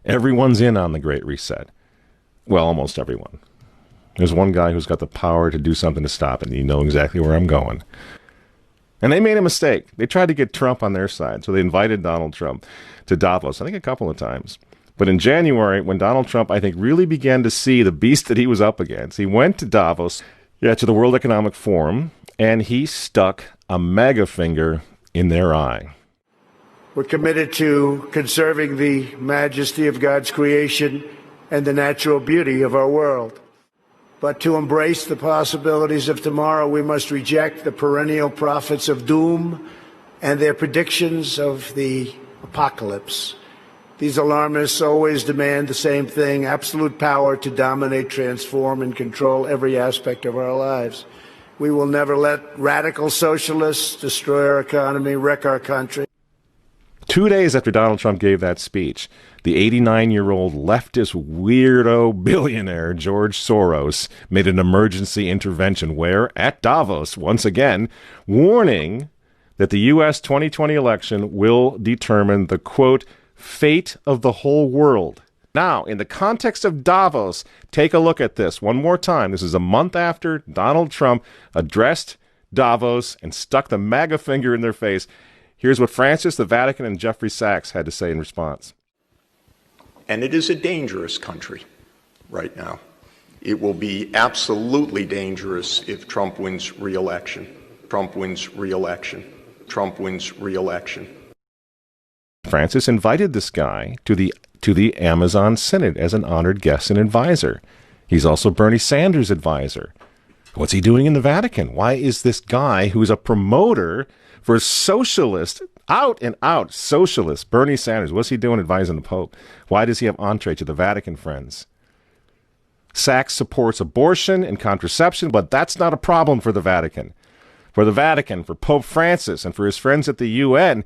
Everyone's in on the Great Reset. Well, almost everyone. There's one guy who's got the power to do something to stop it, and you know exactly where I'm going. And they made a mistake. They tried to get Trump on their side, so they invited Donald Trump to Davos, I think a couple of times. But in January, when Donald Trump, I think, really began to see the beast that he was up against, he went to Davos, to the World Economic Forum, and he stuck a mega finger in their eye. We're committed to conserving the majesty of God's creation and the natural beauty of our world. But to embrace the possibilities of tomorrow, we must reject the perennial prophets of doom and their predictions of the apocalypse. These alarmists always demand the same thing: absolute power to dominate, transform, and control every aspect of our lives. We will never let radical socialists destroy our economy, wreck our country. 2 days after Donald Trump gave that speech, the 89-year-old leftist weirdo billionaire George Soros made an emergency intervention where, at Davos, once again, warning that the U.S. 2020 election will determine the, quote, fate of the whole world. Now, in the context of Davos, take a look at this one more time. This is a month after Donald Trump addressed Davos and stuck the MAGA finger in their face. Here's what Francis, the Vatican, and Jeffrey Sachs had to say in response. And it is a dangerous country right now. It will be absolutely dangerous if Trump wins re-election. Trump wins re-election. Trump wins re-election. Francis invited this guy to the Amazon Synod as an honored guest and advisor. He's also Bernie Sanders' advisor. What's he doing in the Vatican? Why is this guy who's a promoter for socialist, out and out socialist, Bernie Sanders, what's he doing advising the Pope? Why does he have entree to the Vatican, friends? Sachs supports abortion and contraception, but that's not a problem for the Vatican. For the Vatican, for Pope Francis, and for his friends at the UN,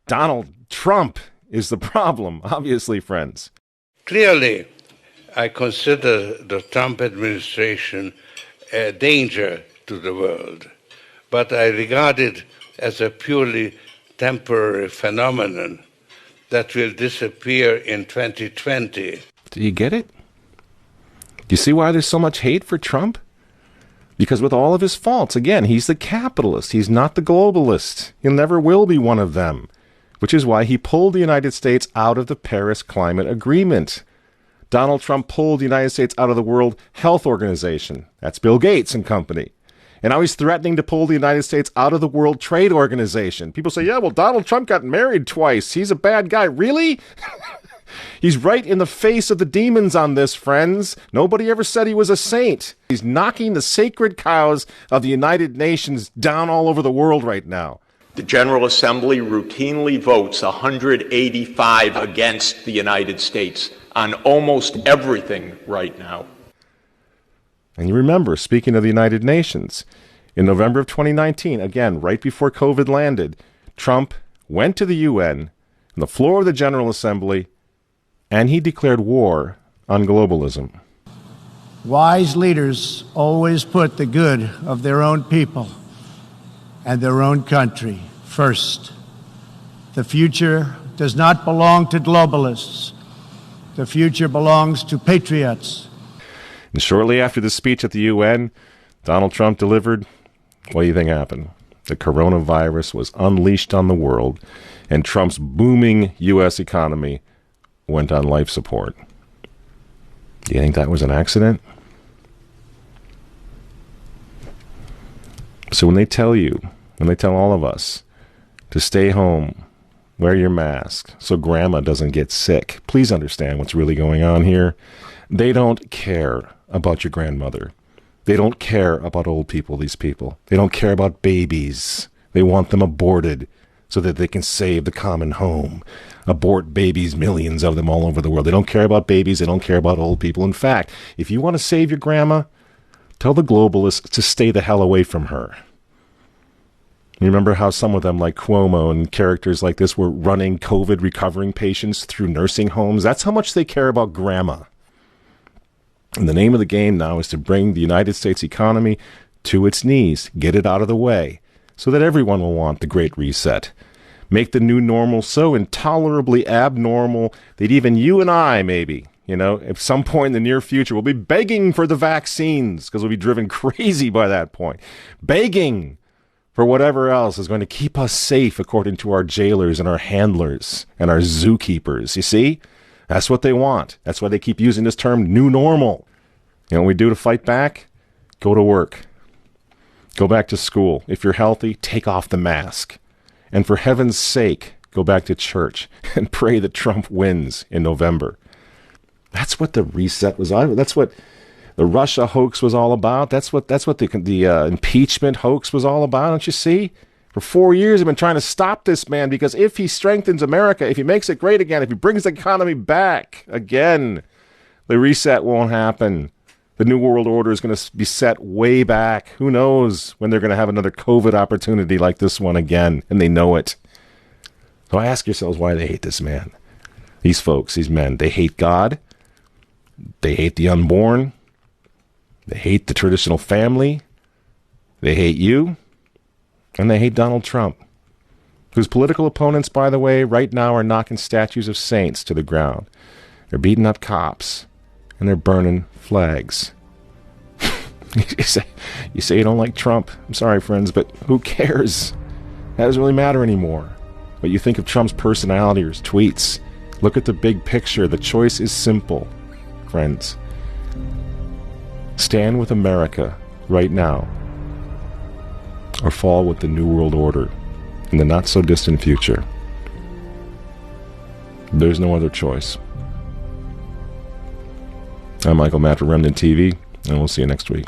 Donald Trump is the problem, obviously, friends. Clearly, I consider the Trump administration a danger to the world, but I regard it as a purely temporary phenomenon that will disappear in 2020. Do you get it? Do you see why there's so much hate for Trump? Because with all of his faults, again, he's the capitalist. He's not the globalist. He never will be one of them, which is why he pulled the United States out of the Paris Climate Agreement. Donald Trump pulled the United States out of the World Health Organization. That's Bill Gates and company. And now he's threatening to pull the United States out of the World Trade Organization. People say, yeah, well, Donald Trump got married twice. He's a bad guy. Really? He's right in the face of the demons on this, friends. Nobody ever said he was a saint. He's knocking the sacred cows of the United Nations down all over the world right now. The General Assembly routinely votes 185 against the United States on almost everything right now. And you remember, speaking of the United Nations, in November of 2019, again, right before COVID landed, Trump went to the UN, on the floor of the General Assembly, and he declared war on globalism. Wise leaders always put the good of their own people and their own country first. The future does not belong to globalists. The future belongs to patriots. And shortly after the speech at the UN, Donald Trump delivered, what do you think happened? The coronavirus was unleashed on the world, and Trump's booming U.S. economy went on life support. Do you think that was an accident? So when they tell all of us to stay home, wear your mask so grandma doesn't get sick, please understand what's really going on here. They don't care about your grandmother. They don't care about old people, these people. They don't care about babies. They want them aborted so that they can save the common home. Abort babies, millions of them all over the world. They don't care about babies. They don't care about old people. In fact, if you want to save your grandma, tell the globalists to stay the hell away from her. You remember how some of them, like Cuomo and characters like this, were running COVID recovering patients through nursing homes? That's how much they care about grandma. And the name of the game now is to bring the United States economy to its knees, get it out of the way, so that everyone will want the Great Reset. make the new normal so intolerably abnormal that even you and I, maybe, at some point in the near future, will be begging for the vaccines because we'll be driven crazy by that point. Begging for whatever else is going to keep us safe according to our jailers and our handlers and our zookeepers. You see? That's what they want. That's why they keep using this term, new normal. You know what we do to fight back? Go to work. Go back to school. If you're healthy, take off the mask. And for heaven's sake, go back to church and pray that Trump wins in November. That's what the reset was all. That's what the Russia hoax was all about. That's what the impeachment hoax was all about. Don't you see? For 4 years, they've been trying to stop this man because if he strengthens America, if he makes it great again, if he brings the economy back again, the reset won't happen. The New World Order is going to be set way back. Who knows when they're going to have another COVID opportunity like this one again, and they know it. So ask yourselves why they hate this man. These folks, these men, they hate God. They hate the unborn. They hate the traditional family. They hate you. And they hate Donald Trump, whose political opponents, by the way, right now are knocking statues of saints to the ground. They're beating up cops, and they're burning flags. You say you don't like Trump. I'm sorry, friends, but who cares? That doesn't really matter anymore. What you think of Trump's personality or his tweets. Look at the big picture. The choice is simple, friends. Stand with America right now, or fall with the New World Order in the not-so-distant future. There's no other choice. I'm Michael Matt for Remnant TV, and we'll see you next week.